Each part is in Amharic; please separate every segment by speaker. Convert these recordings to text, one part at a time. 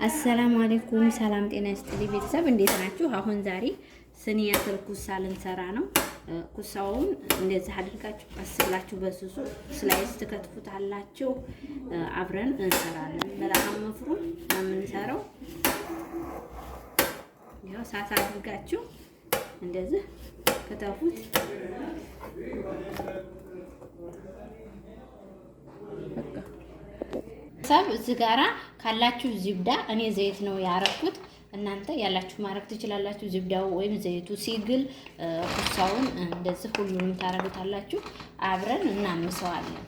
Speaker 1: አሰላሙ አለይኩም ሰላም ጤና ይስጥልኝ ቤተሰብ እንዴት ናችሁ? አሁን ዛሬ ስኒያቱል ኩሳ ልንሰራ ነው። ኩሳውን እንደዚህ አድርጋችሁ ቀስ ብላችሁ በስሱ ስላይስ ትከትፉታላችሁ። አብረን እንሰራለን። መላም መፍሩም ነው የምንሰራው። ያው ሳሳ አድርጋችሁ እንደዚህ ከተፉት። ሰብ እዚህ ጋራ ካላችሁ ዝብዳ እኔ ዘይት ነው ያረኩት። እናንተ ያላችሁ ማረክ ትችላላችሁ። ዝብዳው ወይም ዘይቱ ሲግል ኩሳውን እንደዚህ ሁሉንም ታረጉታላችሁ። አብረን እናምሰዋለን።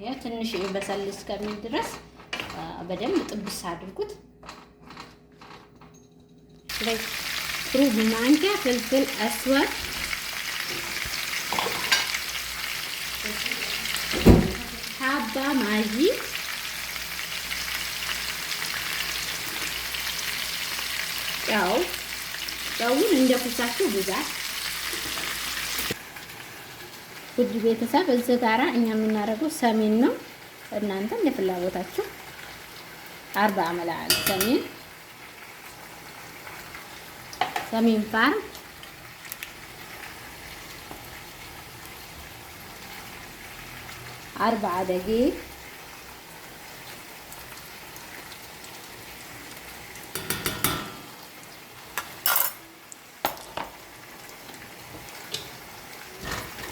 Speaker 1: ያ ትንሽ በሰል እስከሚል ድረስ በደንብ ጥብስ አድርጉት። ሩብ ማንኪያ ፍልፍል አስዋድ ሀባ ማጂ ጨውን እንደ ኩሳችሁ ብዛት። ውድ ቤተሰብ እዚህ ጋራ እኛ የምናደርገው ሰሜን ነው። እናንተ እንደ ፍላጎታችሁ 40 መላል ሰሜን ፋር 4 دقائق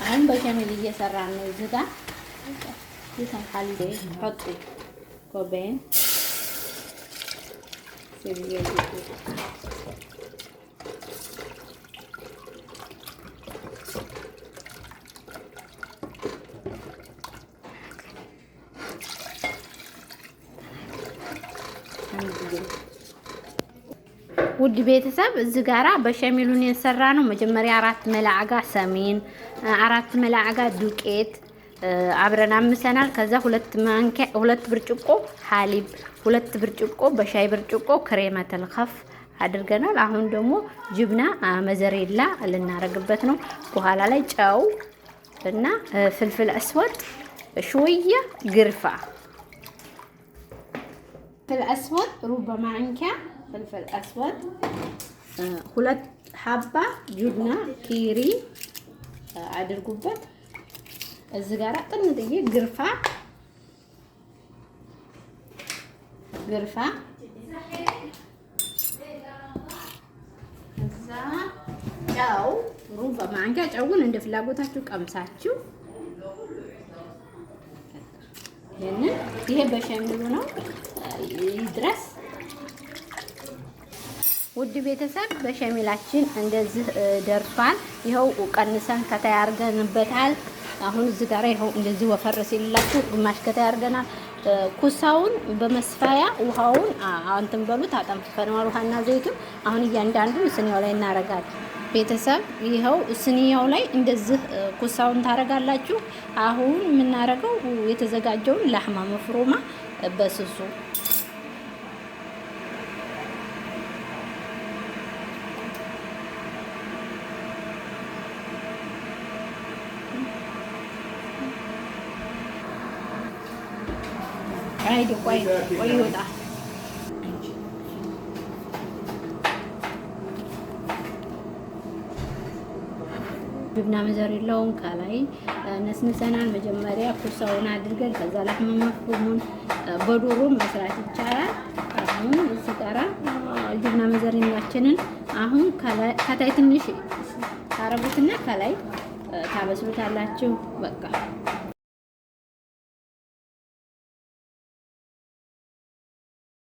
Speaker 1: አሁን በሸሚል እየሰራን ነው። እዚህ ጋር ይሰንካል ሆጥ ኮቤን ውድ ቤተሰብ እዚህ ጋራ በሸሚሉን የሰራ ነው። መጀመሪያ 4 መላዕጋ ሰሜን 4 መላዕጋ ዱቄት አብረን አምሰናል። ከዛ 2 ብርጭቆ ሐሊብ 2 ብርጭቆ በሻይ ብርጭቆ ክሬመተል ኸፍ አድርገናል። አሁን ደግሞ ጅብና መዘሬላ ልናረግበት ነው። በኋላ ላይ ጨው እና ፍልፍል አስወጥ ሾያ ግርፋ ፍልፍል አስወጥ ሩብ ማንኪያ ፍልፍል አስወጥ 2 ሀባ ጁብና ኪሪ አድርጉበት። እዚህ ጋር ጥንጥዬ ግርፋ እዛ ጨው ሩብ ማንኪያ ጨውን እንደ ፍላጎታችሁ ቀምሳችሁ ይሄ በሸሚሉ ነው ይድረስ። ውድ ቤተሰብ በሸሚላችን እንደዚህ ደርሷል። ይኸው ቀንሰን ከታይ አርገንበታል። አሁን እዚህ ጋር ይኸው እንደዚህ ወፈር ሲልላችሁ ግማሽ ከታይ አርገናል። ኩሳውን በመስፋያ ውሃውን አንተም በሉት አጠንፍፈናል። ውሃና ዘይቱን አሁን እያንዳንዱ ስኒያው ላይ እናረጋለን። ቤተሰብ ይኸው ስኒያው ላይ እንደዚህ ኩሳውን ታረጋላችሁ። አሁን የምናረገው የተዘጋጀውን ላህማ መፍሩማ በስሱ አይዲ ቆይ ይወጣ ጅብና መዘሬላውን ከላይ ነስንሰናል። መጀመሪያ ኩሳውን አድርገን ከዛ ላህማ መፍሩሙን በዶሮ መስራት ይቻላል። አሁን እዚህ ጋራ ጅብና መዘሬላችንን አሁን ከታይ ትንሽ ታረጉትና ከላይ ታበስሉታላችሁ። በቃ